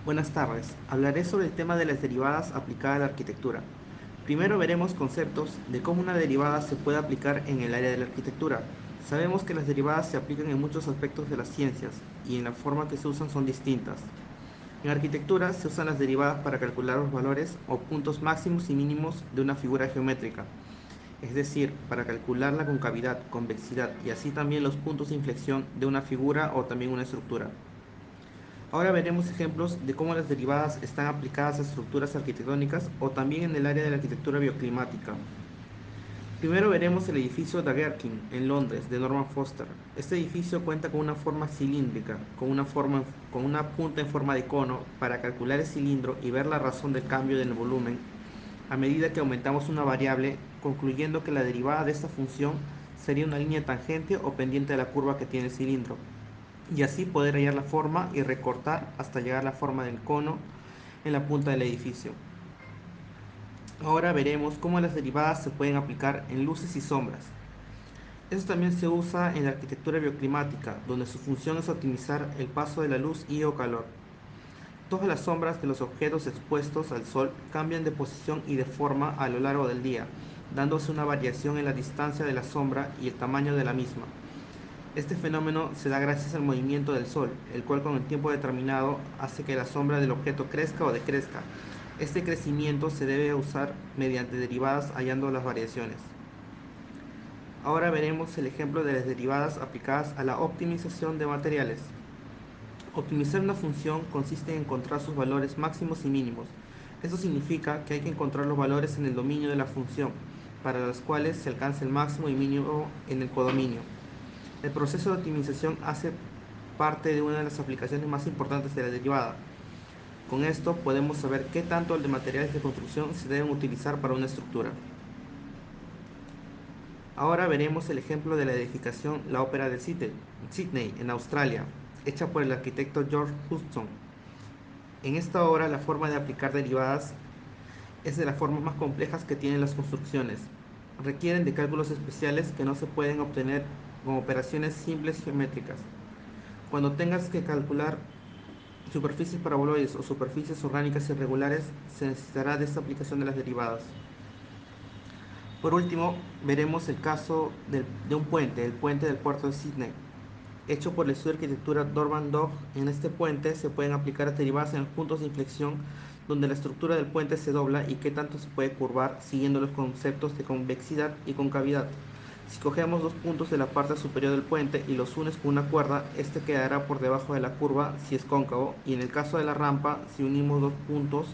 Buenas tardes. Hablaré sobre el tema de las derivadas aplicadas a la arquitectura. Primero veremos conceptos de cómo una derivada se puede aplicar en el área de la arquitectura. Sabemos que las derivadas se aplican en muchos aspectos de las ciencias y en la forma que se usan son distintas. En arquitectura se usan las derivadas para calcular los valores o puntos máximos y mínimos de una figura geométrica, es decir, para calcular la concavidad, convexidad y así también los puntos de inflexión de una figura o también una estructura. Ahora veremos ejemplos de cómo las derivadas están aplicadas a estructuras arquitectónicas o también en el área de la arquitectura bioclimática. Primero veremos el edificio Daguerre King en Londres de Norman Foster. Este edificio cuenta con una forma cilíndrica, con una punta en forma de cono para calcular el cilindro y ver la razón del cambio del volumen a medida que aumentamos una variable, concluyendo que la derivada de esta función sería una línea tangente o pendiente de la curva que tiene el cilindro, y así poder hallar la forma y recortar hasta llegar a la forma del cono en la punta del edificio. Ahora veremos cómo las derivadas se pueden aplicar en luces y sombras. Esto también se usa en la arquitectura bioclimática, donde su función es optimizar el paso de la luz y o calor. Todas las sombras de los objetos expuestos al sol cambian de posición y de forma a lo largo del día, dándose una variación en la distancia de la sombra y el tamaño de la misma. Este fenómeno se da gracias al movimiento del Sol, el cual con el tiempo determinado hace que la sombra del objeto crezca o decrezca. Este crecimiento se debe usar mediante derivadas hallando las variaciones. Ahora veremos el ejemplo de las derivadas aplicadas a la optimización de materiales. Optimizar una función consiste en encontrar sus valores máximos y mínimos. Esto significa que hay que encontrar los valores en el dominio de la función, para los cuales se alcanza el máximo y mínimo en el codominio. El proceso de optimización hace parte de una de las aplicaciones más importantes de la derivada. Con esto podemos saber qué tanto de materiales de construcción se deben utilizar para una estructura. Ahora veremos el ejemplo de la edificación La Ópera de Sydney, en Australia, hecha por el arquitecto George Hudson. En esta obra la forma de aplicar derivadas es de las formas más complejas que tienen las construcciones. Requieren de cálculos especiales que no se pueden obtener con operaciones simples geométricas. Cuando tengas que calcular superficies paraboloides o superficies orgánicas irregulares, se necesitará de esta aplicación de las derivadas. Por último, veremos el caso de un puente, el puente del puerto de Sydney, hecho por el estudio de arquitectura Dorman Dog. En este puente se pueden aplicar derivadas en los puntos de inflexión donde la estructura del puente se dobla y qué tanto se puede curvar siguiendo los conceptos de convexidad y concavidad. Si cogemos dos puntos de la parte superior del puente y los unes con una cuerda, quedará por debajo de la curva si es cóncavo, y en el caso de la rampa, si unimos dos puntos